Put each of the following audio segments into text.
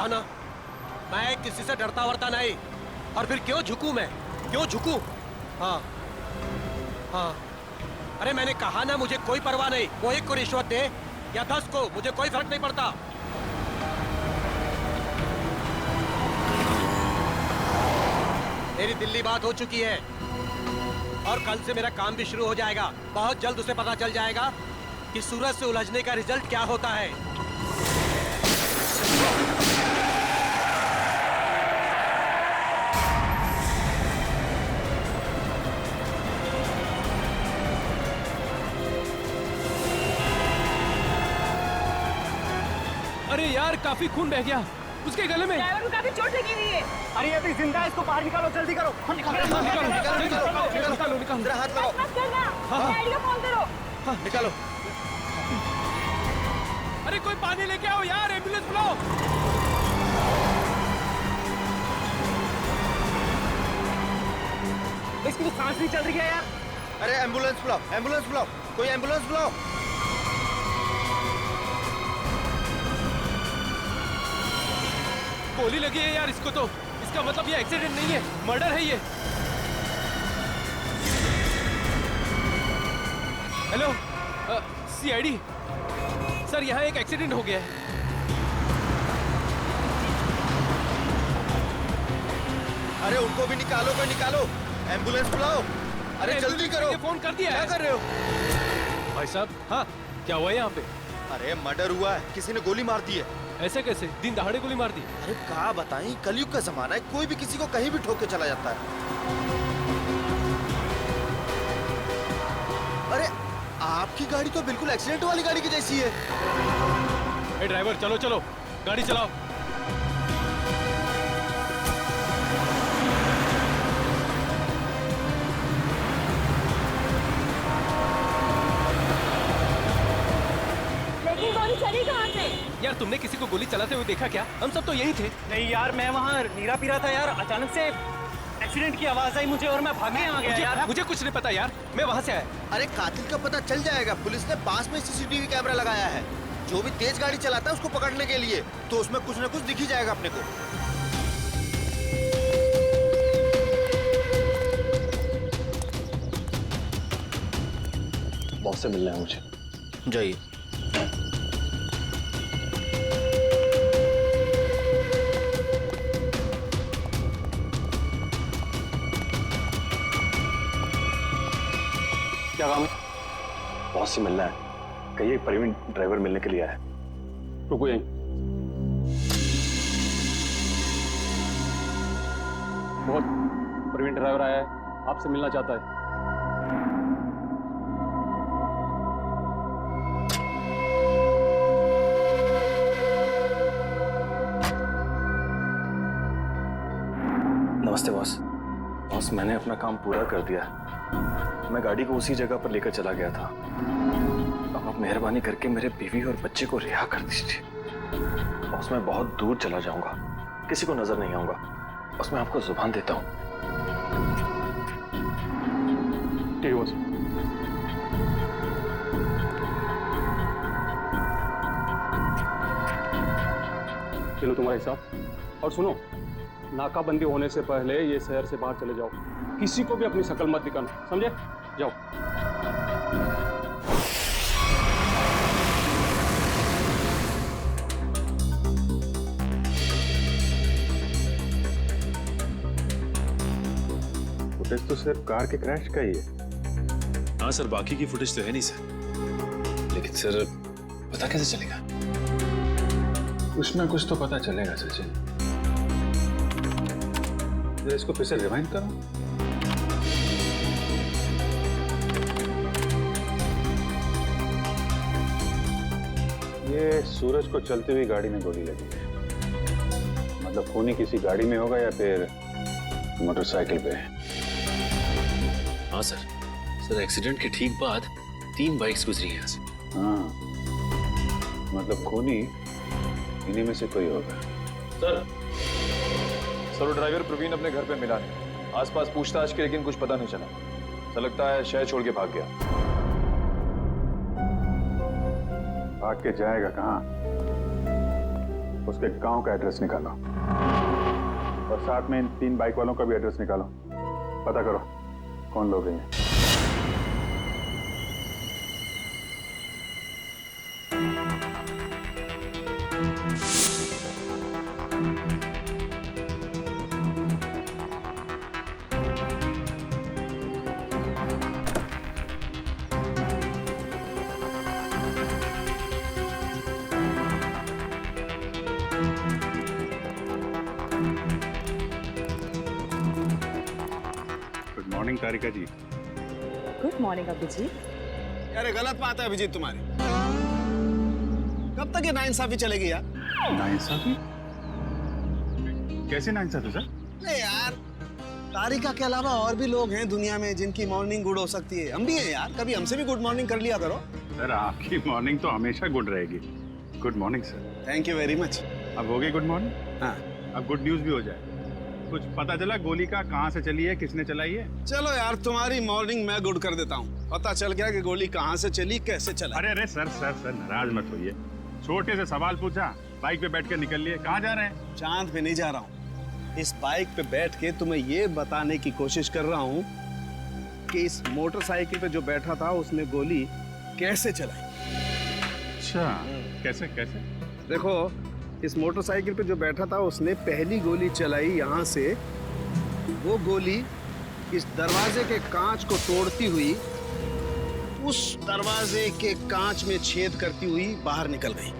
ना, मैं किसी से डरता वरता नहीं। और फिर क्यों झुकूं मैं, क्यों झुकूं? हाँ हाँ, अरे मैंने कहा ना, मुझे कोई परवाह नहीं। वो 1 को रिश्वत दे या 10 को, मुझे कोई फर्क नहीं पड़ता। मेरी दिल्ली बात हो चुकी है और कल से मेरा काम भी शुरू हो जाएगा। बहुत जल्द उसे पता चल जाएगा कि सूरज से उलझने का रिजल्ट क्या होता है। अरे यार, काफी खून बह गया उसके गले में। ड्राइवर को काफी चोट लगी हुई है। अरे अभी जिंदा है, इसको बाहर निकालो, जल्दी करो। निकालो। जरा हाथ लगाओ। मत करना, डैडी को फोन करो। निकालो। अरे कोई पानी लेके आओ यार, एम्बुलेंस बुलाओ। इसकी तो सांस नहीं चल रही है यार। अरे एम्बुलेंस बुलाओ, एम्बुलेंस बुलाओ, कोई एम्बुलेंस बुलाओ। गोली लगी है यार इसको तो। इसका मतलब ये एक्सीडेंट नहीं है, मर्डर है ये। हेलो, सीआईडी सर, यहाँ एक एक्सीडेंट हो गया है। अरे उनको भी निकालो, कोई निकालो, एम्बुलेंस बुलाओ। अरे जल्दी करो। फोन कर दिया। क्या कर रहे हो भाई साहब? हाँ, क्या हुआ यहाँ पे? अरे मर्डर हुआ है, किसी ने गोली मार दी है। ऐसे कैसे? दिन दहाड़े गोली मार दी? अरे क्या बताएं, कलयुग का जमाना है, कोई भी किसी को कहीं भी ठोक के चला जाता है। अरे आपकी गाड़ी तो बिल्कुल एक्सीडेंट वाली गाड़ी की जैसी है। ए ड्राइवर, चलो चलो, गाड़ी चलाओ। लेकिन गोली चली कहाँ से? यार तुमने किसी को गोली चलाते हुए देखा क्या? हम सब तो यही थे। नहीं यार, मैं वहाँ नीरा पी रहा था यार, अचानक से एक्सीडेंट की आवाज आई मुझे और मैं भागे आ गया यार। मुझे कुछ नहीं पता यार, मैं वहाँ से आया। अरे कातिल का पता चल जाएगा, पुलिस ने पास में सीसीटीवी कैमरा लगाया है। जो भी तेज गाड़ी चलाता है उसको पकड़ने के लिए, तो उसमें कुछ न कुछ दिख ही जाएगा अपने को। बॉस से मिलना है मुझे। जाइए। क्या काम है? बॉस से मिलना है, कहिए प्रवीण ड्राइवर मिलने के लिए आया है। रुको यहीं। बहुत प्रवीण ड्राइवर आया है, आपसे मिलना चाहता है। नमस्ते बॉस। बॉस, मैंने अपना काम पूरा कर दिया। मैं गाड़ी को उसी जगह पर लेकर चला गया था। अब आप मेहरबानी करके मेरे बीवी और बच्चे को रिहा कर दीजिए। बॉस, मैं बहुत दूर चला जाऊंगा, किसी को नजर नहीं आऊंगा। बस मैं आपको जुबान देता हूं। ठीक है बॉस। चलो तुम्हारा हिसाब। और सुनो, नाकाबंदी होने से पहले ये शहर से बाहर चले जाओ। किसी को भी अपनी शक्ल मत दिखाना, समझे? जाओ। फुटेज तो सिर्फ कार के क्रैश का ही है। हाँ सर, बाकी की फुटेज तो है नहीं सर। लेकिन सर, पता कैसे चलेगा? कुछ ना कुछ तो पता चलेगा सचिन। इसको फिर से रिवाइंड करो। ये सूरज को चलती हुई गाड़ी में गोली लगी है। मतलब खूनी किसी गाड़ी में होगा या फिर मोटरसाइकिल पे। हाँ सर। सर, एक्सीडेंट के ठीक बाद 3 बाइक्स गुजरी हैं यहाँ से। हाँ, मतलब खूनी इन्हीं में से कोई होगा। सर, वो ड्राइवर प्रवीण अपने घर पे मिला नहीं। आसपास पूछताछ की, लेकिन कुछ पता नहीं चला। ऐसा लगता है शहर छोड़ के भाग गया। भाग के जाएगा कहाँ? उसके गांव का एड्रेस निकालो और साथ में इन 3 बाइक वालों का भी एड्रेस निकालो। पता करो कौन लोग हैं ये। Good morning Tarika ji. Good morning Abhijeet. अरे गलत बात है अभिजीत तुम्हारी। कब तक ये नाइंसाफी चलेगी यार? नाइंसाफी? कैसे नाइंसाफी सर? नहीं यार, तारिका के अलावा और भी लोग हैं दुनिया में जिनकी मॉर्निंग गुड हो सकती है। हम भी हैं यार, कभी हमसे भी गुड मॉर्निंग कर लिया करो। सर आपकी मॉर्निंग तो हमेशा गुड रहेगी। Good morning sir. Thank you very much. अब हो गई गुड मॉर्निंग? हाँ, अब गुड न्यूज भी हो जाए। कुछ पता चला गोली का कहाँ से चली है, किसने चलाई है? चलो यार तुम्हारी मॉर्निंग मैं गुड कर देता हूँ। पता चल गया कि गोली कहाँ से चली, कैसे चला। अरे अरे सर सर सर नाराज मत होइए। छोटे से सवाल पूछा, बाइक पे बैठ कर निकल लिए। कहाँ जा रहे हैं? चांद पे नहीं जा रहा हूँ। इस बाइक पे बैठ के तुम्हें ये बताने की कोशिश कर रहा हूँ कि इस मोटरसाइकिल पे जो बैठा था उसने गोली कैसे चलाई। अच्छा, कैसे कैसे? देखो, इस मोटरसाइकिल पे जो बैठा था उसने पहली गोली चलाई यहाँ से। वो गोली इस दरवाजे के कांच को तोड़ती हुई उस दरवाजे के कांच में छेद करती हुई बाहर निकल गई।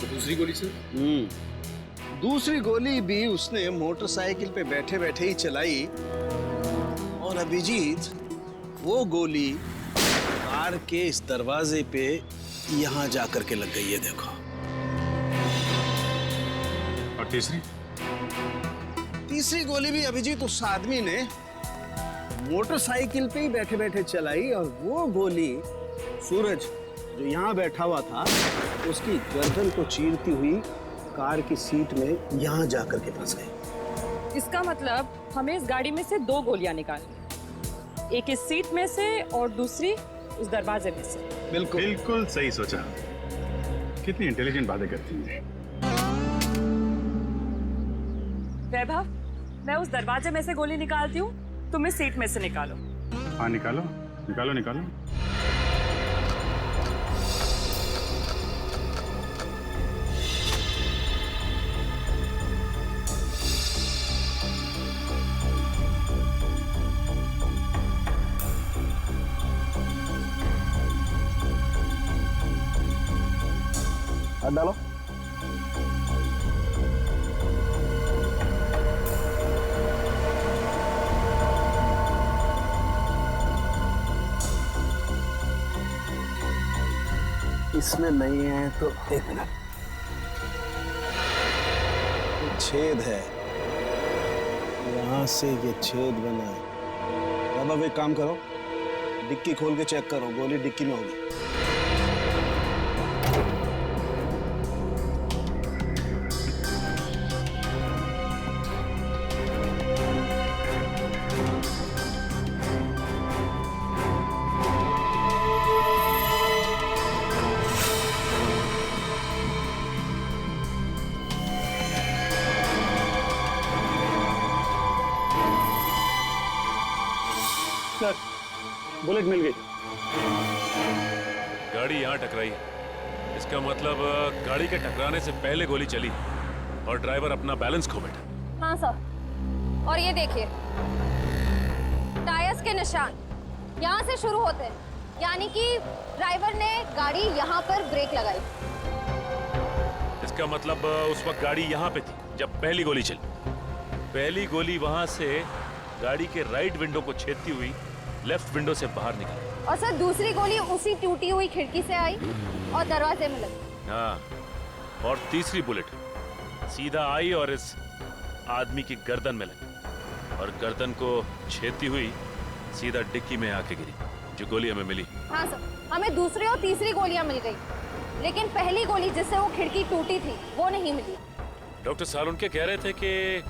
तो दूसरी गोली सर? दूसरी गोली भी उसने मोटरसाइकिल पे बैठे बैठे ही चलाई। और अभिजीत, वो गोली कार के इस दरवाजे पे यहाँ जा करके लग गई है, देखो। और तीसरी? तीसरी गोली भी अभिजीत उस आदमी ने मोटरसाइकिल पे ही बैठे बैठे चलाई। और वो गोली सूरज जो यहाँ बैठा हुआ था उसकी गर्दन को चीरती हुई कार की सीट में यहाँ जा करके फंस गई। इसका मतलब हमें इस गाड़ी में से 2 गोलियां निकालनी, एक इस सीट में से और दूसरी उस दरवाजे में से। बिल्कुल बिल्कुल सही सोचा। कितनी इंटेलिजेंट बातें करती हैं। वैभव, मैं उस दरवाजे में से गोली निकालती हूँ, तुम इस सीट में से निकालो। हाँ निकालो निकालो निकालो। हाथ डालो। इसमें नहीं है तो एक मिनट, छेद है, यहां से ये छेद बना है। अब एक काम करो, डिक्की खोल के चेक करो, गोली डिक्की में होगी। सर, बुलेट मिल गई। गाड़ी यहाँ टकराई है। इसका मतलब गाड़ी के टकराने से पहले गोली चली और ड्राइवर अपना बैलेंस खो बैठा। हाँ सर, और ये देखिए टायर्स के निशान यहाँ से शुरू होते हैं, यानी कि ड्राइवर ने गाड़ी यहाँ पर ब्रेक लगाई। इसका मतलब उस वक्त गाड़ी यहाँ पे थी जब पहली गोली चली। पहली गोली वहां से गाड़ी के राइट विंडो को छेदती हुई लेफ्ट विंडो से बाहर निकली। और सर दूसरी गोली उसी टूटी हुई खिड़की से आई और दरवाजे में लगी। हाँ, और तीसरी बुलेट सीधा आई और इस आदमी की गर्दन में लगी और गर्दन को छेदती हुई सीधा डिक्की में आके गिरी, जो गोली हमें मिली। हाँ सर, हमें दूसरी और तीसरी गोलियां मिल गई, लेकिन पहली गोली जिससे वो खिड़की टूटी थी वो नहीं मिली। डॉक्टर सालुनके कह रहे थे कि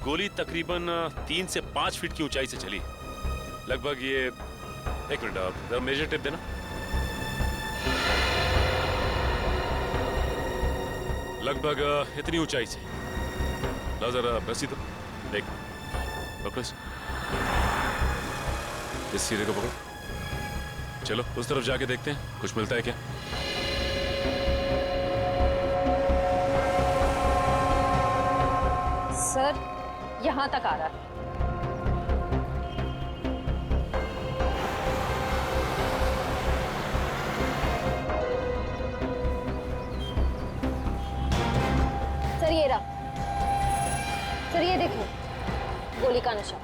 गोली तकरीबन 3 से 5 फीट की ऊंचाई से चली, लगभग ये। एक मिनट, आप जरा मेजर टेप देना। लगभग इतनी ऊंचाई से। ला जरा रस्सी तो देख, पकड़ो इस सीधे को पकड़ो। चलो उस तरफ जाके देखते हैं कुछ मिलता है क्या। सर यहाँ तक आ रहा है। सर ये रहा। सर ये देखो, गोली का निशान।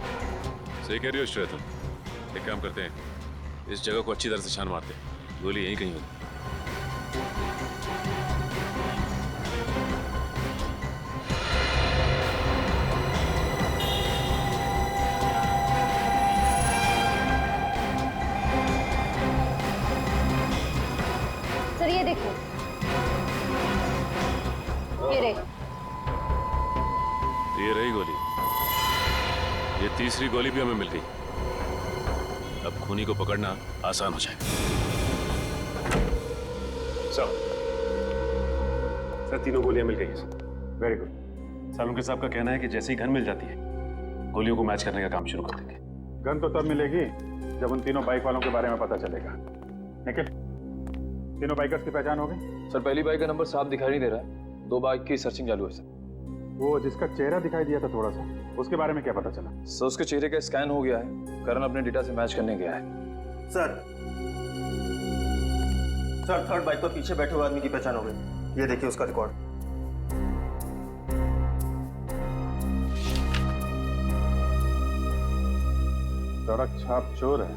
सही कह रही हो श्रेया तुम। एक काम करते हैं, इस जगह को अच्छी तरह से छान मारते हैं। गोली यहीं कहीं होगी। सर ये देखो, ये रही गोली। ये तीसरी गोली भी हमें मिल गई। अब खूनी को पकड़ना आसान हो जाएगा। सर तीनों गोलियां मिल गई हैं सर। Very good. सालुंके साहब का कहना है कि जैसे ही गन मिल जाती है गोलियों को मैच करने का काम शुरू कर देंगे। गन तो तब मिलेगी जब उन तीनों बाइक वालों के बारे में पता चलेगा। निखिल, तीनों बाइकर्स की पहचान हो गई? सर पहली बाइक का नंबर साफ दिखाई नहीं दे रहा है। 2 बाइक की सर्चिंग चालू है सर। वो जिसका चेहरा दिखाई दिया था थोड़ा सा, उसके बारे में क्या पता चला? सर उसके चेहरे का स्कैन हो गया है। करण अपने डेटा से मैच करने गया है। सर थर्ड बाइक पर पीछे बैठे हुए आदमी की पहचान हो गई। ये देखिए उसका रिकॉर्ड। सड़क छाप चोर है,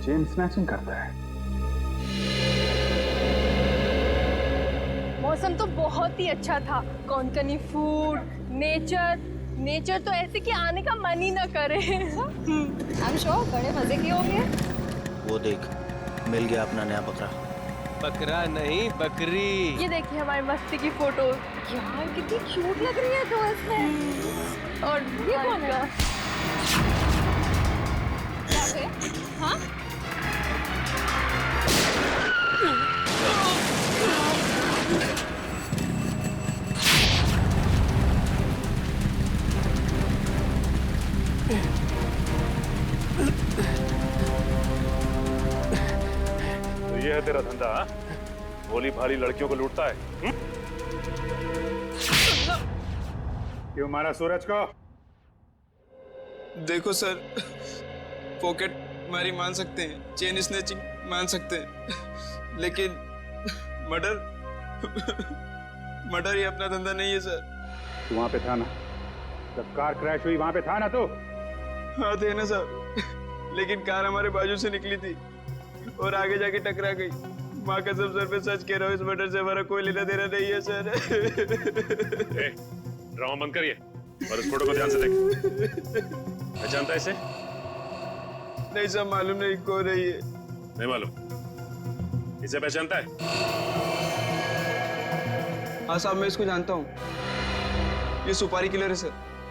चेन स्नैचिंग करता है। मौसम तो बहुत ही अच्छा था। कोंकणी फूड, नेचर तो ऐसे कि आने का मन ही ना करे। I'm sure बड़े मजे किए होंगे। वो देख, मिल गया अपना नया बकरा। बकरा नहीं बकरी। ये देखिए हमारी मस्ती की फोटो। यार कितनी क्यूट लग रही है तो इसमें। और ये कौन का? हाँ? तो ये है तेरा धंधा? भोली भाली लड़कियों को लूटता है? क्यों मारा सूरज को? देखो सर, पॉकेट मारी मान सकते हैं, चेन स्नैचिंग मान सकते हैं, लेकिन मर्डर ही अपना धंधा नहीं है सर। तू वहां पे था ना जब कार क्रैश हुई? वहां पे था ना तू? हाँ थे ना सर, लेकिन कार हमारे बाजू से निकली थी और आगे जाके टकरा गई। माँ कसम सर पे सच कह रहा हूँ, इस मर्डर से हमारा कोई लेना देना नहीं है सर। ड्रामा बंद करिए और इस फोटो को ध्यान से देख। पहचानता है इसे? नहीं सर, मालूम नहीं कौन है ये। नहीं मालूम? इसे पहचानता है? हाँ साहब, मैं इसको जानता हूँ। ये सुपारी किलर है सर,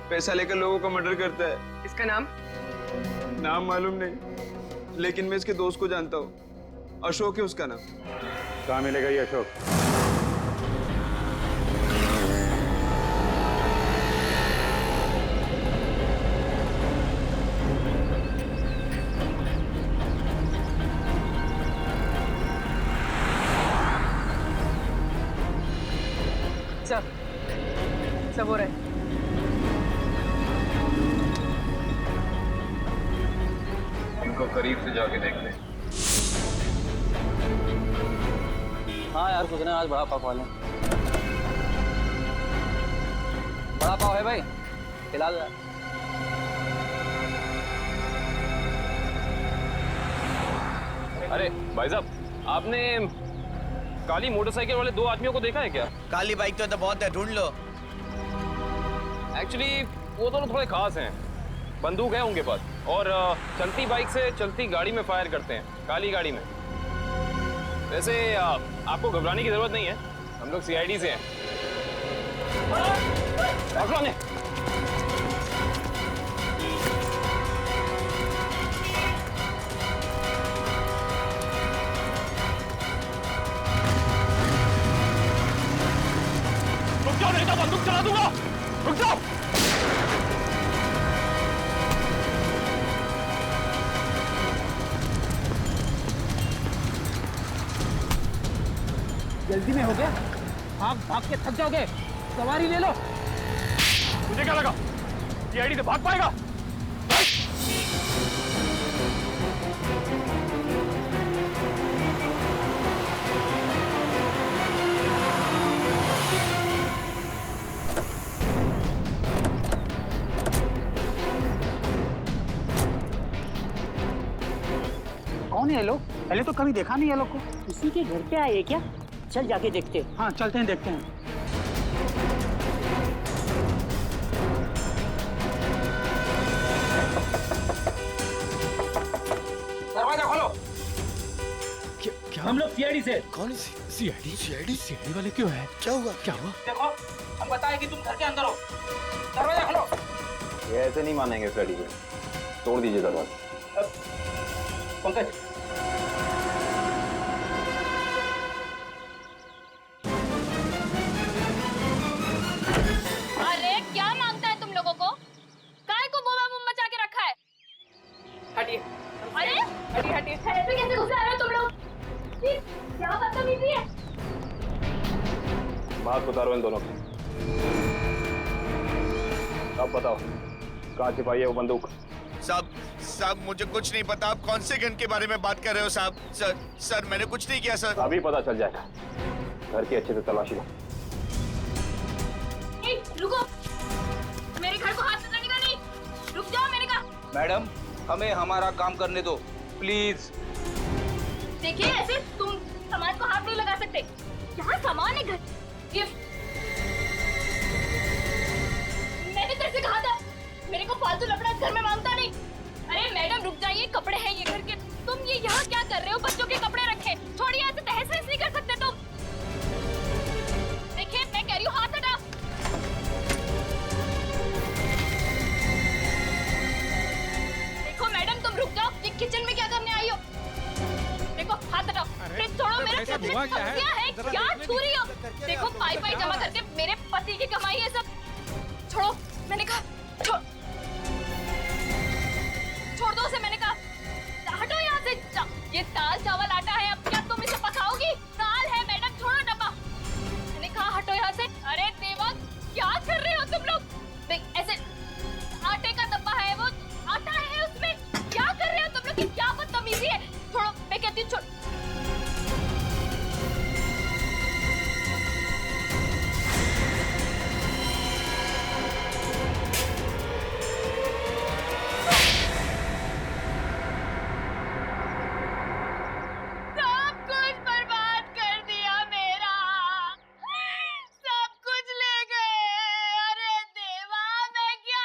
पैसा लेकर लोगों का मर्डर करता है। इसका नाम? नाम मालूम नहीं, लेकिन मैं इसके दोस्त को जानता हूँ। अशोक है उसका नाम। कहाँ मिलेगा ये अशोक? सब हो रहा है। इनको करीब से जाके देख ले। हाँ यार, कुछ ना आज बड़ा पाव खा लें। बड़ा पाव है भाई, खिला दो यार। अरे भाई साहब, आपने काली मोटरसाइकिल वाले 2 आदमियों को देखा है क्या? काली बाइक तो बहुत है, ढूंढ लो। एक्चुअली वो दोनों थोड़े खास हैं। बंदूक है उनके पास और चलती बाइक से चलती गाड़ी में फायर करते हैं, काली गाड़ी में। वैसे आपको घबराने की जरूरत नहीं है, हम लोग सीआईडी से हैं। नहीं तो बंदूक चला दूंगा। रुक जाओ। जल्दी में हो गया, भाग भाग के थक जाओगे, सवारी ले लो। तुझे क्या लगा सीआईडी से भाग पाएगा? कौन है ये लोग? पहले तो कभी देखा नहीं है लोग को। किसी के घर पे आए क्या? चल जाके देखते हैं। हाँ चलते हैं, देखते हैं। दरवाजा खोलो। क्या हम लोग सीआईडी से। कौन सीआईडी? सीआईडी वाले क्यों है? क्या हुआ? देखो, हम बताए कि तुम घर के अंदर हो। दरवाजा खोलो। ये ऐसे नहीं मानेंगे फ्रेडी को, तोड़ दीजिए दरवाजा। पंकज, अरे क्या मांगता है तुम लोगों को? काय को बोबा बम मचा के रखा है? हटिए। अरे हटिए। ऐसे कैसे घुसे आ रहे हो तुम लोग? ये क्या बदतमीजी है? बात उतारो इन दोनों की। अब बताओ कहाँ छिपाई है वो बंदूक? साहब मुझे कुछ नहीं पता। आप कौन से गन के बारे में बात कर रहे हो साहब? सर मैंने कुछ नहीं किया सर। अभी पता चल जाएगा। घर की अच्छे से तलाशी लो। रुको, मेरे घर को हाथ लगाने का नहीं। रुक जाओ, मैंने कहा। मैडम हमें हमारा काम करने दो प्लीज। देखिए ऐसे तुम सामान को हाथ नहीं लगा सकते। यहाँ सामान है घर। गिफ्ट। मैंने तेरे से कहा था मेरे को फालतू लफड़ा घर में मांगता नहीं। अरे मैडम रुक जाइए, कपड़े हैं ये घर के। तुम ये यहाँ क्या कर रहे हो? बच्चों के कपड़े रखे। छोड़िए, ऐसे तहस नहस नहीं कर सकते तुम। देखिए मैं कह रही हूँ, हाथ हटा। देखो मैडम तुम रुक जाओ। ये किचन में क्या करने आई हो? देखो हाथ हटाओ। फ्रिज छोड़ो। मेरा फ्रिज में सब्जियां है। क्या छू रही हो? देखो पाई पाई जमा करके मेरे पति की कमाई है सब। छोड़ो, मैंने कहा छोड़ दो उसे। मैंने कहा हटो यहाँ से। ये दाल चावल आटा है, अब क्या तुम इसे पकाओगी? दाल है मैडम, छोड़ो डब्बा। मैंने कहा हटो यहाँ से। अरे देवा क्या कर रहे हो तुम लोग? देख ऐसे आटे का डब्बा है, वो आटा है उसमें। क्या कर रहे हो तुम लोग? क्या बदतमीजी है? छोड़ो, मैं कहती हूँ छोड़। सब कुछ बर्बाद कर दिया मेरा। सब कुछ ले गए। अरे देवा मैं क्या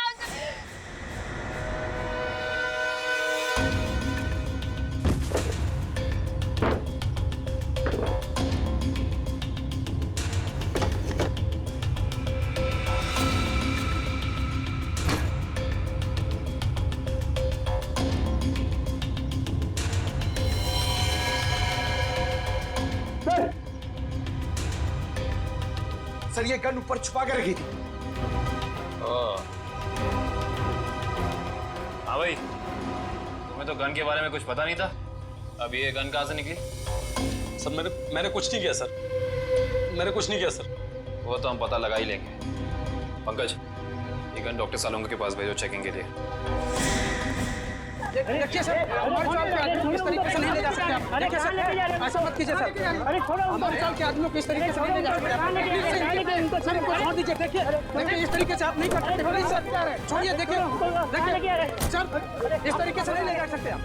सर ये गन ऊपर छुपा के रखी थी। हाँ भाई, तुम्हें तो गन के बारे में कुछ पता नहीं था। अब ये गन कहाँ से निकली? सर मैंने कुछ नहीं किया सर। मैंने कुछ नहीं किया सर। वो तो हम पता लगा ही लेंगे। पंकज, ये गन डॉक्टर सालोंगा के पास भेजो चेकिंग के लिए। देखिए सर, हमारे साल के आदमी को इस तरीके से नहीं ले जा सकते आप। देखिए सर, ऐसा मत कीजिए सर। हमारे साल के आदमियों को इस तरीके से नहीं ले जा सकते आप। सर इनको छोड़ दीजिए। देखिए इस तरीके से आप नहीं कर सकते। प्लीज सर छोड़िए। देखिए सर, इस तरीके से नहीं ले जा सकते आप।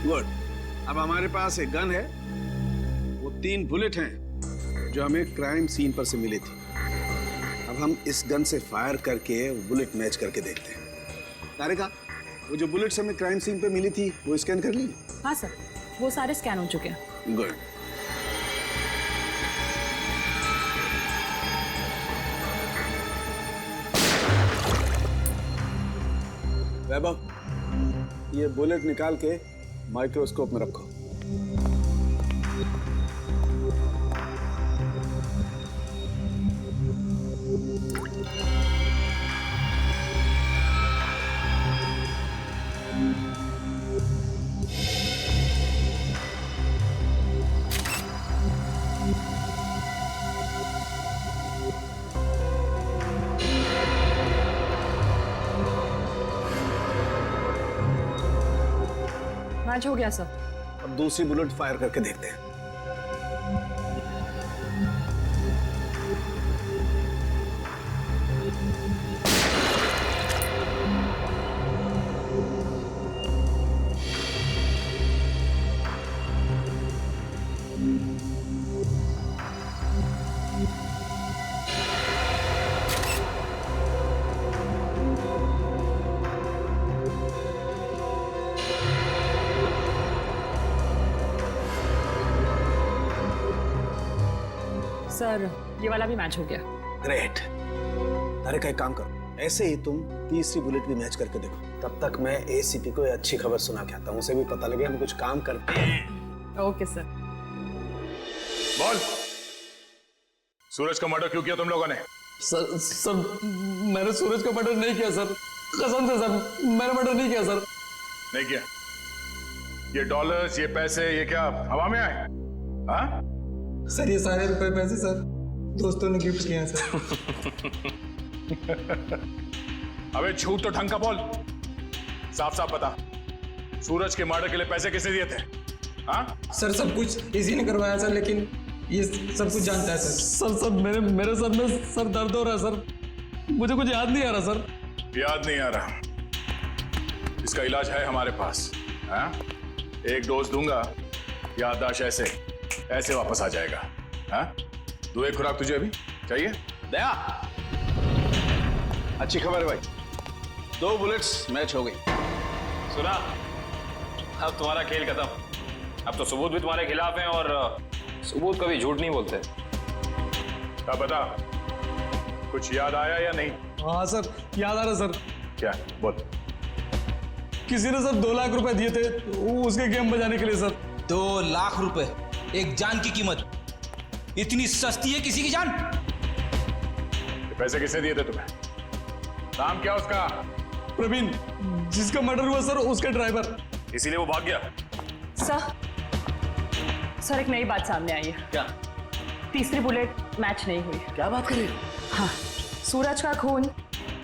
गुड। अब हमारे पास एक गन है, वो 3 बुलेट हैं जो हमें क्राइम सीन पर से मिली थी। अब हम इस गन से फायर करके बुलेट मैच करके देखते हैं। तारिका, वो जो बुलेट्स हमें क्राइम सीन पे मिली थी वो स्कैन कर ली? हाँ सर, वो सारे स्कैन हो चुके हैं। गुड। वैभव, ये बुलेट निकाल के माइक्रोस्कोप में रखो। मैच हो गया सर। अब दूसरी बुलेट फायर करके देखते हैं। सर ये वाला भी मैच हो गया। ग्रेट। अरे का एक काम करो, ऐसे ही तुम तीसरी बुलेट भी मैच करके देखो। तब तक मैं एसीपी को अच्छी खबर सुना के आता हूँ, उसे भी पता लगे हम कुछ काम करते हैं। Okay sir. बोल, सूरज का मर्डर क्यों किया तुम लोगों ने? सर मैंने सूरज का मर्डर नहीं किया सर, कसम से सर, मैंने मर्डर नहीं किया सर। नहीं किया? ये डॉलर्स, ये पैसे, ये क्या हवा में आए? हाँ? सर ये सारे रुपए पैसे सर दोस्तों ने गिफ्ट किए हैं सर। अबे झूठ तो ढंग का बोल, साफ साफ बता, सूरज के मर्डर के लिए पैसे किसने दिए थे? हाँ? सर सब कुछ इसी ने करवाया सर, लेकिन ये सब कुछ जानता है सर। सर मेरे सर में सर दर्द हो रहा है सर, मुझे कुछ याद नहीं आ रहा सर। याद नहीं आ रहा? इसका इलाज है हमारे पास। हाँ? एक डोज दूंगा, याददाश्त ऐसे वापस आ जाएगा। हाँ? दो एक खुराक तुझे अभी चाहिए? दया, अच्छी खबर है भाई, 2 बुलेट्स मैच हो गई। सुना, अब तुम्हारा खेल खत्म। अब तो सबूत भी तुम्हारे खिलाफ हैं और सबूत कभी झूठ नहीं बोलते। क्या बता, कुछ याद आया या नहीं? हाँ सर याद आ रहा सर। क्या? बोल। किसी ने सर 2 लाख रुपए दिए थे उसके गेम बजाने के लिए सर। 2 लाख रुपए, एक जान की कीमत। इतनी सस्ती है किसी की जान? पैसे किसने दिए थे तुम्हें? नाम क्या उसका? प्रवीण, जिसका मर्डर हुआ सर उसका ड्राइवर। इसीलिए वो भाग गया? सर एक नई बात सामने आई है। क्या? तीसरी बुलेट मैच नहीं हुई। क्या बात कर रही हो? हाँ, सूरज का खून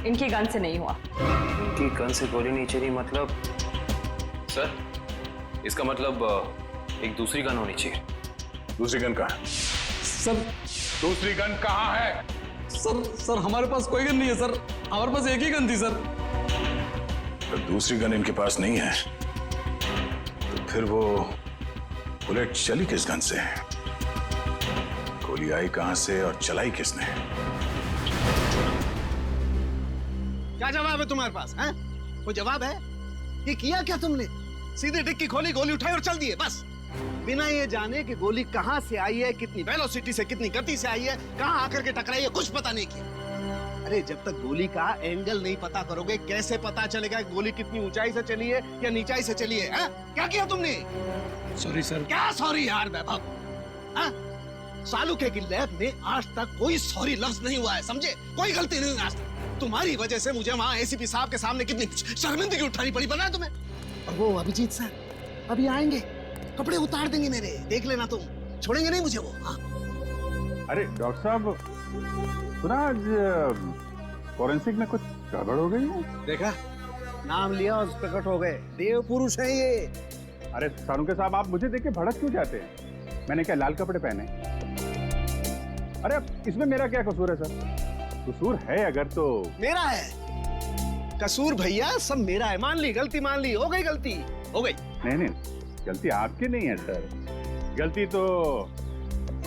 इनकी गन से नहीं हुआ। इनकी गन से गोली नहीं चली मतलब? सर इसका मतलब एक दूसरी गन होनी चाहिए। दूसरी गन कहाँ है? सर दूसरी गन कहाँ है? सर हमारे पास कोई गन नहीं है सर, हमारे पास एक ही गन थी सर। तो दूसरी गन इनके पास नहीं है तो फिर वो बुलेट चली किस गन से? गोली आई कहां से और चलाई किसने? क्या जवाब है तुम्हारे पास? हैं? कोई जवाब है? ये किया क्या तुमने? सीधे डिक्की खोली, गोली उठाई और चल दिए बस, बिना ये जाने कि गोली कहां से आई है, कितनी वेलोसिटी से, कितनी गति से आई है, कहां आकर के टकराई है, कुछ पता नहीं किया। अरे जब तक गोली का एंगल नहीं पता करोगे कैसे पता चलेगा गोली कितनी ऊंचाई से चली है या नीचाई से चली है? क्या किया तुमने? Sorry sir. क्या सॉरी यार वैभव? सालुके की लैब में आज तक कोई सॉरी लफ्ज नहीं हुआ है, समझे? कोई गलती नहीं आज तक। तुम्हारी वजह से मुझे वहाँ एसीपी साहब के सामने कितनी शर्मिंदगी उठानी पड़ी, पता है तुम्हें? और वो अभिजीत सर अभी आएंगे, कपड़े उतार देंगे मेरे, देख लेना तुम, छोड़ेंगे नहीं मुझे वो। हाँ। अरे डॉक्टर साहब, सुना आज फॉरेंसिक में कुछ गड़बड़ हो गई है? देखा, नाम लिया और प्रकट हो गए, देव पुरुष है ये। अरे सानुके साहब, आप मुझे देख के भड़क क्यों जाते हैं? मैंने क्या लाल कपड़े पहने? अरे इसमें मेरा क्या कसूर है सर? कसूर है अगर तो मेरा है कसूर भैया, सब मेरा है। मान ली गलती, मान ली, हो गई गलती, हो गई। नहीं, गलती आपकी नहीं है सर, गलती तो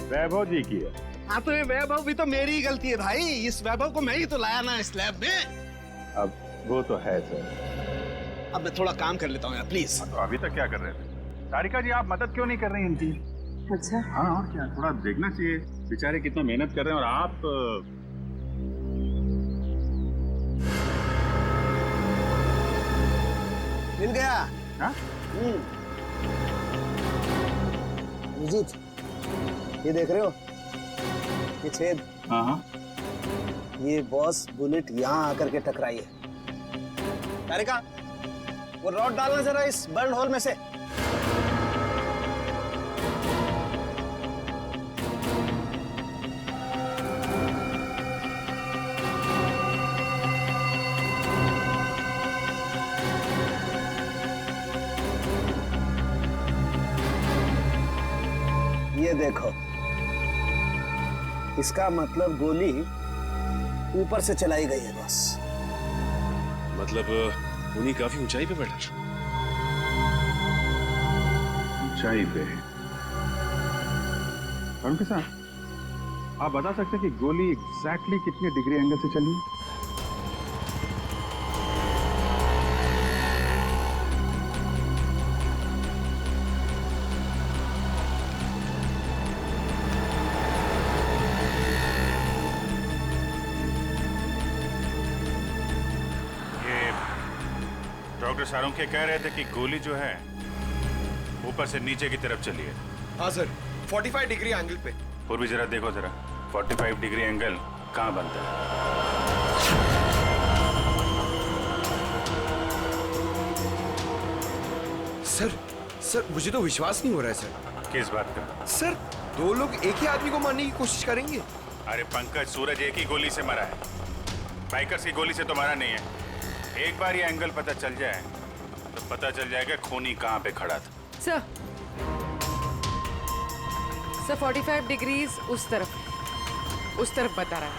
वैभव जी की है। हाँ तो ये वैभव भी तो मेरी ही गलती है भाई, इस वैभव को मैं ही तो लाया ना इस लैब में। अब वो तो है सर। अब मैं थोड़ा काम कर लेता हूँ यार, प्लीज। तो अभी तक क्या कर रहे थे? सारिका जी, आप मदद क्यों नहीं कर रही इनकी? अच्छा हाँ, और क्या, थोड़ा देखना चाहिए, बेचारे कितना मेहनत कर रहे हैं और आप मिल गया। हाँ? अभिजीत, ये देख रहे हो, ये छेद? हाँ। ये बॉस बुलेट यहाँ आकर के टकराई है। तारिका, वो रॉड डालना जरा इस बर्न होल में से। ये देखो, इसका मतलब गोली ऊपर से चलाई गई है बॉस। मतलब उन्हीं काफी ऊंचाई पे बैठा। ऊंचाई पे? कौन के साथ? आप बता सकते हैं कि गोली एग्जैक्टली कितने डिग्री एंगल से चली? डॉक्टर सारोंखे कह रहे थे कि गोली जो है ऊपर से नीचे की तरफ चली है। हाँ सर, 45 डिग्री एंगल पे। और भी जरा देखो जरा 45 डिग्री एंगल कहाँ बनता है? सर मुझे तो विश्वास नहीं हो रहा है सर। किस बात का? सर, दो लोग एक ही आदमी को मारने की कोशिश करेंगे। अरे पंकज, सूरज एक ही गोली से मरा है, बाइकर्स की गोली से तो मरा नहीं है। एक बार ये एंगल पता चल जाए तो पता चल जाएगा खूनी कहाँ पे खड़ा था। सर 45 डिग्रीज उस तरफ बता रहा है।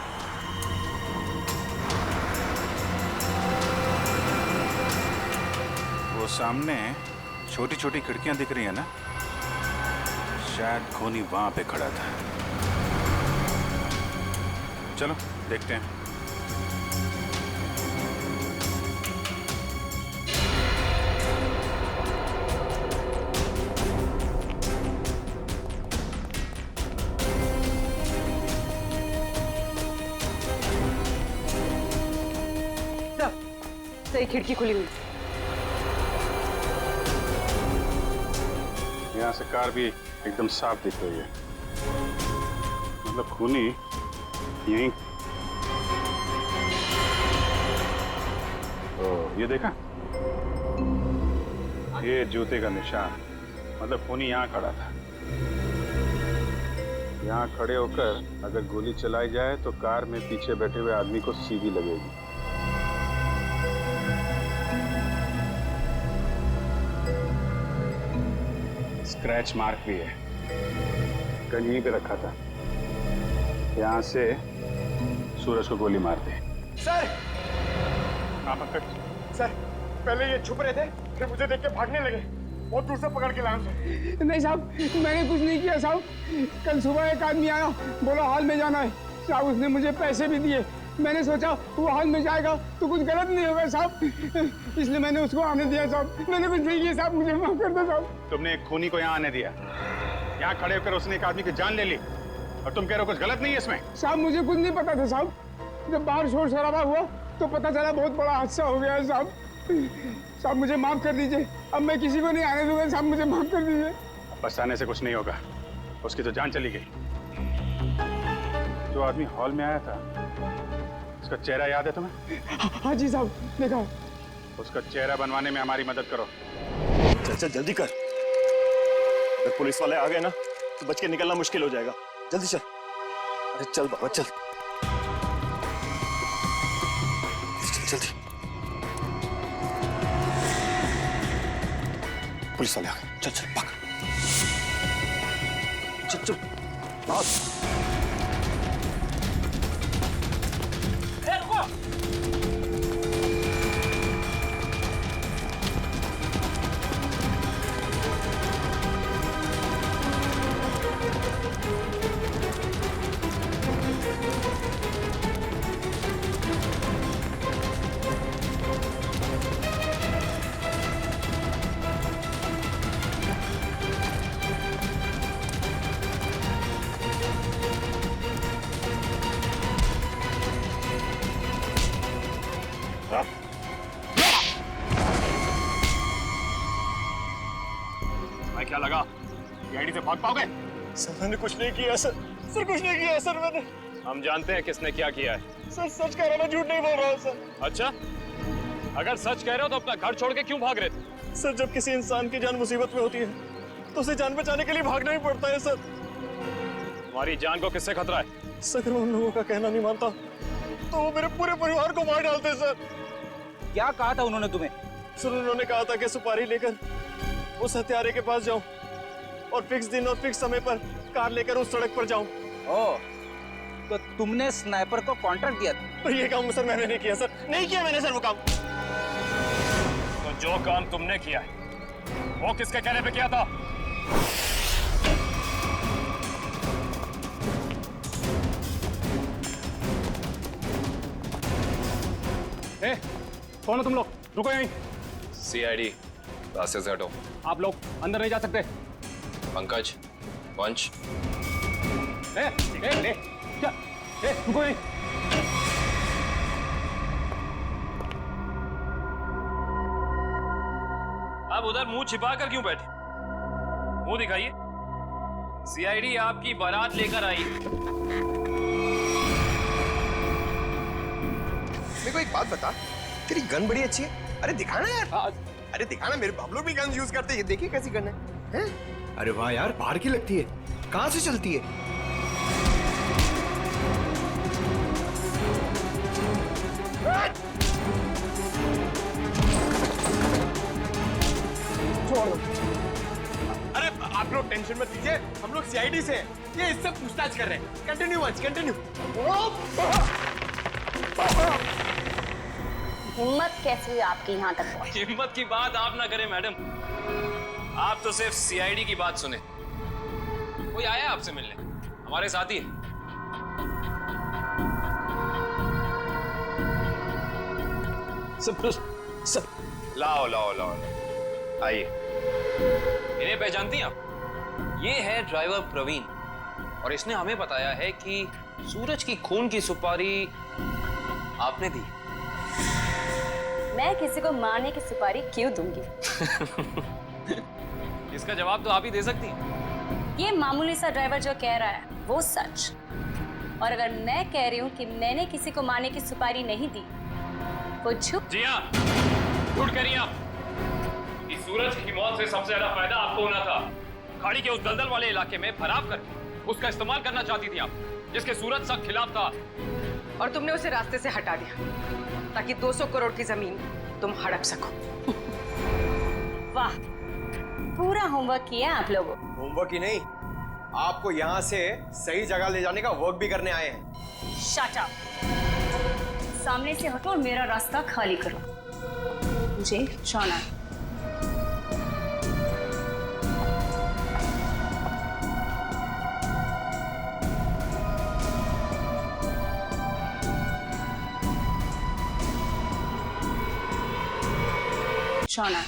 वो सामने छोटी छोटी खिड़कियां दिख रही है ना, शायद खूनी वहां पे खड़ा था। चलो देखते हैं। सही खिड़की खुली हुई। यहाँ से कार भी एकदम साफ दिख रही है, मतलब खूनी यहीं। तो ये देखा, ये जूते का निशान, मतलब खूनी यहाँ खड़ा था। यहाँ खड़े होकर अगर गोली चलाई जाए तो कार में पीछे बैठे हुए आदमी को सीधी लगेगी। स्क्रैच मार्क भी है, गन यहीं पे रखा था। यहाँ से सूरज को गोली मार दी। सर! हाँ पंकज। सर, पहले ये छुप रहे थे, फिर मुझे देख के भागने लगे। बहुत दूर से पकड़ के लाया सर। नहीं साहब, मैंने कुछ नहीं किया साहब। कल सुबह एक आदमी आया, बोला हॉल में जाना है साहब। उसने मुझे पैसे भी दिए। मैंने सोचा वो हॉल में जाएगा तो कुछ गलत नहीं होगा साहब, इसलिए मैंने उसको आने दिया साहब। मैंने कुछ नहीं किया साहब, मुझे माफ कर दो साहब। तुमने एक खूनी को यहाँ आने दिया, यहाँ खड़े होकर उसने एक आदमी की जान ले ली, और तुम कह रहे हो कुछ गलत नहीं है इसमें? साहब मुझे कुछ नहीं पता था साहब। जब बाहर शोर शराबा हुआ तो पता चला बहुत बड़ा हादसा हो गया है साहब। साहब मुझे माफ कर दीजिए, अब मैं किसी को नहीं आने दूंगा साहब, मुझे माफ कर दीजिए। पछताने से कुछ नहीं होगा, उसकी तो जान चली गई। जो आदमी हॉल में आया था, उसका चेहरा याद है तुम्हें? हाँ जी साहब, देखा। उसका चेहरा बनवाने में हमारी मदद करो। चल चल जल्दी कर, अगर पुलिस वाले आ गए ना तो बच के निकलना मुश्किल हो जाएगा। जल्दी चल। अरे चल बाबा चल, जल्दी। पुलिस वाले आ गए, चल चल भाग। चल चल भाग। तुम्हें क्या लगा सीआईडी से भाग पाओगे? सर मैंने कुछ नहीं किया सर, सर कुछ नहीं किया सर मैंने। हम जानते हैं किसने क्या किया है। सर सच कह रहा हूँ, झूठ नहीं बोल रहा हूँ सर। अच्छा, अगर सच कह रहे हो तो अपना घर छोड़ के क्यों भाग रहे थे? सर जब किसी इंसान की जान मुसीबत में होती है तो उसे जान बचाने के लिए भागना ही पड़ता है सर। तुम्हारी जान को किससे खतरा है? सर अगर उन लोगों का कहना नहीं मानता तो वो मेरे पूरे परिवार को मार डालते सर। क्या कहा था उन्होंने तुम्हें? सर उन्होंने कहा था कि सुपारी लेकर उस हत्यारे के पास जाऊं और फिक्स दिन और फिक्स समय पर कार लेकर उस सड़क पर जाऊं। ओह, तो तुमने स्नाइपर को कॉन्ट्रैक्ट दिया था? तो ये काम सर मैंने नहीं किया सर, नहीं किया मैंने सर वो काम। तो जो काम तुमने किया है वो किसके कहने पे किया था? कौन हो तुम लोग? रुको यहीं। सीआईडी, रास्ते से हटो। आप लोग अंदर नहीं जा सकते। पंकज, पंच। रुको यहीं। आप उधर मुंह छिपा कर क्यों बैठे? मुंह दिखाइए। सीआईडी आपकी बारात लेकर आई। मेरे को एक बात बता, तेरी गन बड़ी अच्छी है। अरे दिखाना यार। अरे दिखाना, मेरे बाप लोग भी गन यूज करते हैं। ये देखिए कैसी गन है? अरे वाह यार, बाहर की लगती है। कहाँ से चलती है? अरे आप लोग टेंशन मत लीजिए, हम लोग सीआईडी से हैं। ये इससे पूछताछ कर रहे हैं। Continue once, continue. हिम्मत कैसे हुई आपकी यहाँ तक पहुंची? हिम्मत की बात आप ना करें मैडम, आप तो सिर्फ सीआईडी की बात सुने। कोई आया आपसे मिलने? हमारे साथी है। सब लाओ लाओ लाओ, आइए। इन्हें पहचानती हैं आप? ये है ड्राइवर प्रवीण और इसने हमें बताया है कि सूरज की खून की सुपारी आपने दी। मैं किसी को मारने की सुपारी क्यों दूंगी? इसका जवाब तो आप ही दे सकती हैं। ये मामूली सा ड्राइवर जो कह रहा है वो सच, और अगर मैं कह रही हूँ कि मैंने किसी को मारने की सुपारी नहीं दी वो झूठ। जी हाँ, झूठ कह रही हैं आप। इस सूरज की मौत से सबसे ज्यादा फायदा आपको होना था। खाड़ी के उस दलदल वाले इलाके में फराब करके उसका इस्तेमाल करना चाहती थी आप, जिसके सूरज सख्त खिलाफ था। और तुमने उसे रास्ते से हटा दिया ताकि 200 करोड़ की जमीन तुम हड़प सको। वाह, पूरा होमवर्क किया आप लोगों। होमवर्क ही नहीं, आपको यहाँ से सही जगह ले जाने का वर्क भी करने आए हैं। शट अप, सामने से हटो और मेरा रास्ता खाली करो। मुझे जाना है। जाना है।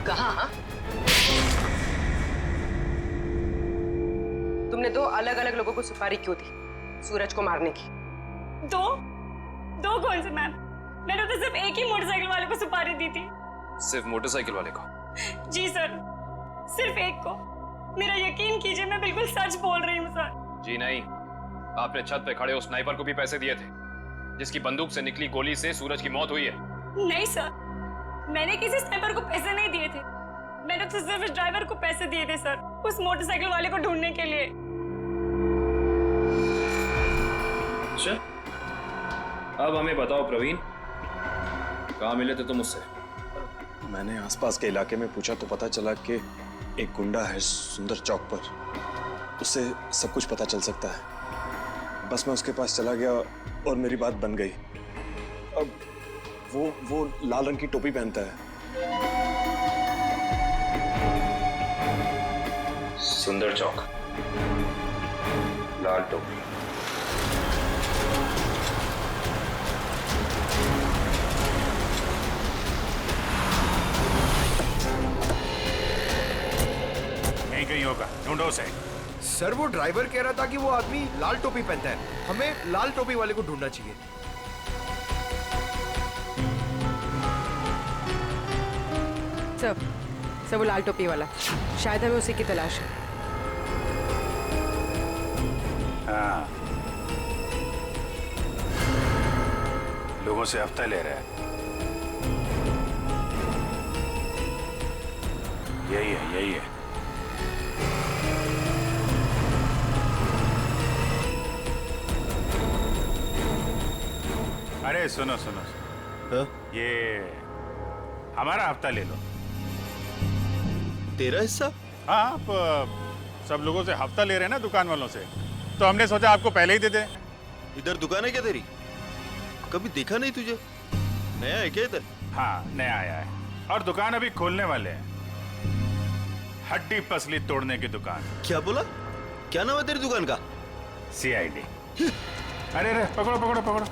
कहाँ? तुमने 2 अलग-अलग लोगों को सुपारी क्यों दी सूरज को मारने की? दो कौन से मैम? मैंने तो सिर्फ एक ही मोटरसाइकिल वाले को सुपारी दी थी। सिर्फ मोटरसाइकिल वाले को? जी सर, सिर्फ एक को। मेरा यकीन कीजिए, मैं बिल्कुल सच बोल रही हूँ सर। जी नहीं, आपने छत पे खड़े उस स्नाइपर को भी पैसे दिए थे जिसकी बंदूक से निकली गोली से सूरज की मौत हुई है। नहीं सर, मैंने किसी स्नाइपर को पैसे नहीं दिए थे। मैंने तो सिर्फ इस ड्राइवर को पैसे दिए थे सर, उस मोटरसाइकिल वाले को ढूंढने के लिए। अच्छा, अब हमें बताओ प्रवीण, कहाँ मिले थे तुम उससे? मैंने आसपास के इलाके में पूछा तो पता चला कि एक गुंडा है सुंदर चौक पर, उससे सब कुछ पता चल सकता है। बस मैं उसके पास चला गया और मेरी बात बन गई। अब वो लाल रंग की टोपी पहनता है। सुंदर चौक, लाल टोपी। भरोसे। सर वो ड्राइवर कह रहा था कि वो आदमी लाल टोपी पहनता है, हमें लाल टोपी वाले को ढूंढना चाहिए। सब वो लाल टोपी वाला, शायद हमें उसी की तलाश है। हाँ, लोगों से हफ्ता ले रहा है। यही है, यही है। अरे सुनो सुनो, सुनो। ये हमारा हफ्ता ले लो। तेरा हिस्सा? हाँ, आप सब लोगों से हफ्ता ले रहे हैं ना दुकान वालों से, तो हमने सोचा आपको पहले ही दे दें। इधर दुकान है क्या तेरी? कभी देखा नहीं तुझे? नया है क्या इधर? हाँ, नया आया है और दुकान अभी खोलने वाले हैं। हड्डी पसली तोड़ने की दुकान। क्या बोला? क्या नाम है तेरी दुकान का? CID। अरे अरे, पकड़ो पकड़ो पकड़ो।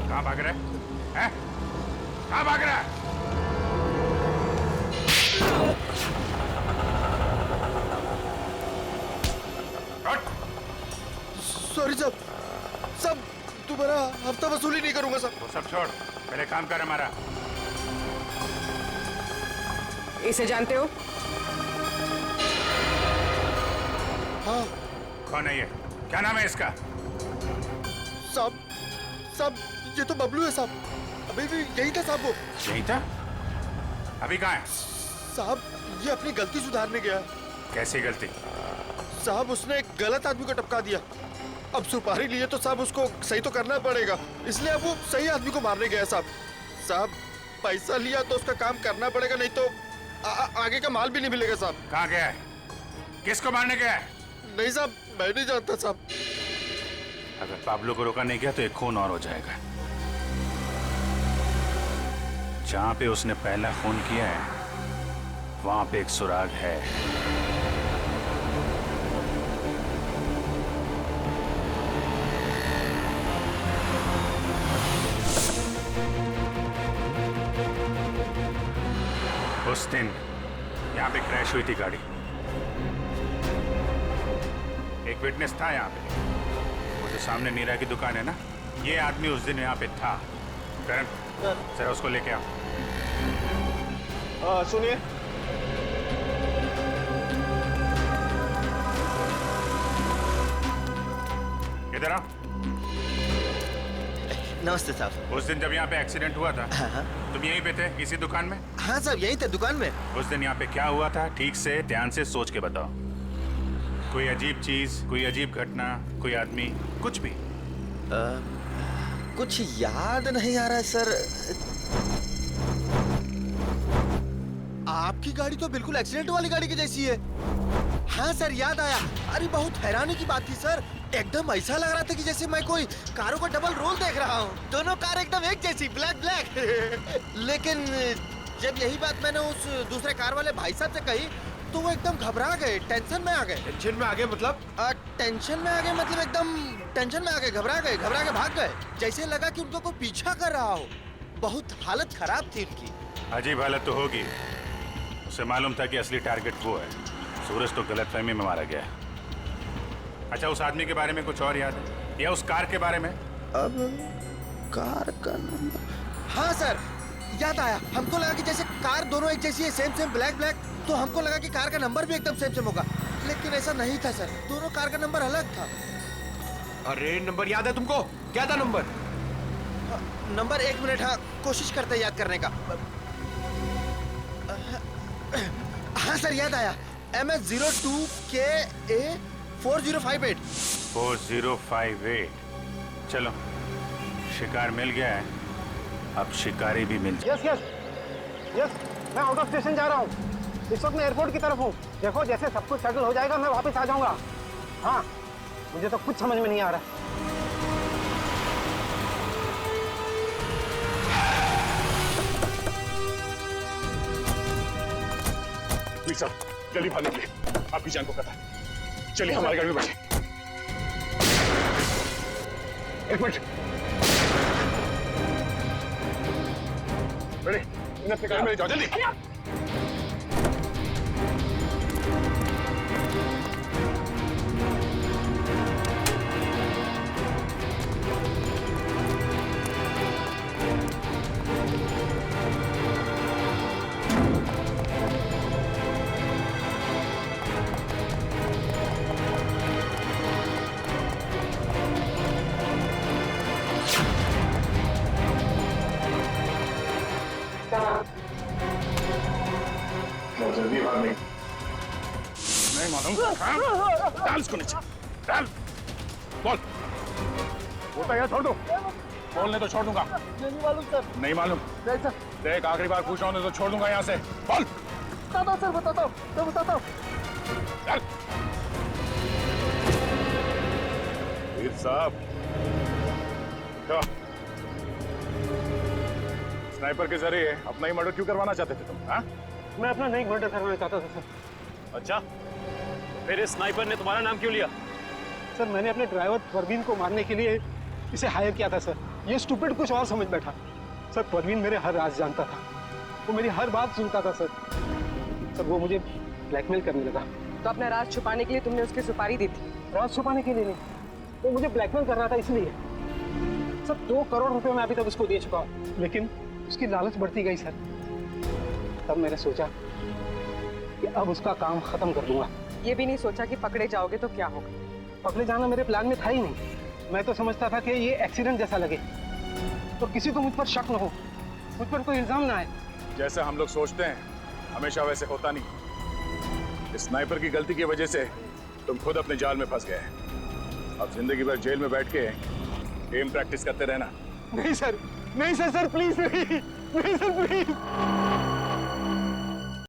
कहाँ भाग रहा है? हैं? कहाँ भाग रहा है? सॉरी साहब, साहब तुम्हारा हफ्ता वसूली नहीं करूंगा साहब। वो सब छोड़, पहले काम कर हमारा। इसे जानते हो? हाँ। कौन है ये? क्या नाम है इसका? साहब, साहब ये तो बबलू है साहब। अभी भी यही था साहब वो। यही था? अभी कहाँ है? साहब ये अपनी गलती सुधारने गया। कैसी गलती? साहब उसने एक गलत आदमी को टपका दिया। अब सुपारी लिए तो साहब उसको सही तो करना पड़ेगा, इसलिए अब वो सही आदमी को मारने गया साहब। साहब पैसा लिया तो उसका काम करना पड़ेगा, नहीं तो आगे का माल भी नहीं मिलेगा साहब। कहाँ गया है? किसको मारने गया है? नहीं साहब, मैं नहीं जानता साहब। अगर पाब्लो को रोका नहीं गया तो एक खून और हो जाएगा। जहां पे उसने पहला खून किया है वहां पे एक सुराग है। उस दिन यहाँ पे क्रैश हुई थी गाड़ी। एक विटनेस था यहाँ पे। वो जो सामने नीरा की दुकान है ना, ये आदमी उस दिन यहाँ पे था। करण, जरा उसको लेके आओ। सुनिए, इधर आओ। नमस्ते साहब। उस दिन जब यहाँ पे एक्सीडेंट हुआ था, तुम यहीं पे थे इसी दुकान में? हाँ साहब, यहीं थे दुकान में। उस दिन यहाँ पे क्या हुआ था, ठीक से ध्यान से सोच के बताओ। कोई अजीब चीज, कोई अजीब घटना, कोई आदमी, कुछ भी? कुछ याद नहीं आ रहा है सर। आपकी गाड़ी तो बिल्कुल एक्सीडेंट वाली गाड़ी की जैसी है। हाँ सर, याद आया। अरे बहुत हैरानी की बात थी सर, एकदम ऐसा लग रहा था कि जैसे मैं कोई कारों का डबल रोल देख रहा हूँ। दोनों कार एकदम एक जैसी, ब्लैक ब्लैक। लेकिन जब यही बात मैंने उस दूसरे कार वाले भाई साहब से कही तो वो एकदम घबरा गए, टेंशन में आ गए। टेंशन में आ गए मतलब? टेंशन में आ गए मतलब एकदम टेंशन में आ गए, घबरा के भाग गए। जैसे लगा कि उनको कोई पीछा कर रहा हो। बहुत हालत खराब थी उनकी। अजीब हालत तो होगी। उसे मालूम था कि असली टारगेट वो है। सूरज तो गलतफहमी में मारा गया। अच्छा, उस आदमी के बारे में कुछ और याद है या उस कार के बारे में? अब कार का नंबर, हाँ सर याद आया। हमको लगा कि जैसे कार दोनों एक जैसी है, सेम ब्लैक ब्लैक, तो हमको लगा कि कार का नंबर भी एकदम सेम होगा, लेकिन ऐसा नहीं था सर। दोनों कार का नंबर अलग था। अरे नंबर याद है तुमको? क्या था नंबर? नंबर 1 मिनट, हाँ कोशिश करते याद करने का। हाँ सर याद आया, MS02KA 4058। 4058। चलो, शिकार मिल गया है, अब शिकारी भी मिल जाए। यस, मैं आउट ऑफ स्टेशन जा रहा हूँ। इस वक्त मैं एयरपोर्ट की तरफ हूँ। देखो जैसे सब कुछ सेटल हो जाएगा मैं वापस आ जाऊंगा। हाँ, मुझे तो कुछ समझ में नहीं आ रहा। वीर साहब जल्दी भागने के लिए, आपकी जान को खतरा है। चलिए हमारी गाड़ी में बैठे। एक मिनट बड़े इन्हें अपनी गाड़ी में ले जाओ जल्दी। जल्दी भागने नहीं मालूम। डाल इसको नीचे, डाल। बोल बोलता यार, छोड़ दो। बोलने तो छोड़ दूंगा। नहीं मालूम सर। नहीं मालूम? नहीं सर। देख आखिरी बार पूछ रहा हूँ तो छोड़ दूंगा यहाँ से। बोल। बताता हूँ सर, बताता हूँ, मैं बताता हूँ। चल। वीर साहब क्या स्नाइपर के जरिए अपना ही मर्डर क्यों करवाना चाहते थे तुम? हाँ? मैं अपना नहीं मर्डर करवाना चाहता था सर। अच्छा, फिर इस स्नाइपर ने तुम्हारा नाम क्यों लिया? सर मैंने अपने ड्राइवर परवीन को मारने के लिए इसे हायर किया था सर। ये स्टूपिड कुछ और समझ बैठा। सर परवीन मेरे हर राज जानता था, वो मेरी हर बात सुनता था सर। सर वो मुझे ब्लैकमेल करने लगा। तो अपना राज छुपाने के लिए तुमने उसकी सुपारी दी थी? राज छुपाने के लिए नहीं, वो मुझे ब्लैकमेल कर रहा था इसलिए। सर 2 करोड़ रुपए मैं अभी तक उसको दे चुका हूँ, लेकिन उसकी लालच बढ़ती गई सर। तब मैंने सोचा कि अब उसका काम खत्म कर दूंगा। ये भी नहीं सोचा कि पकड़े जाओगे तो क्या होगा? पकड़े जाना मेरे प्लान में था ही नहीं। मैं तो समझता था कि ये एक्सीडेंट जैसा लगे तो किसी को मुझ पर शक न हो, मुझ पर कोई इल्जाम ना आए। जैसा हम लोग सोचते हैं हमेशा वैसे होता नहीं। इस स्नाइपर की गलती की वजह से तुम खुद अपने जाल में फंस गए। अब जिंदगी भर जेल में बैठ के एम प्रैक्टिस करते रहना। नहीं सर, नहीं सर, सर प्लीज नहीं, नहीं सर प्लीज।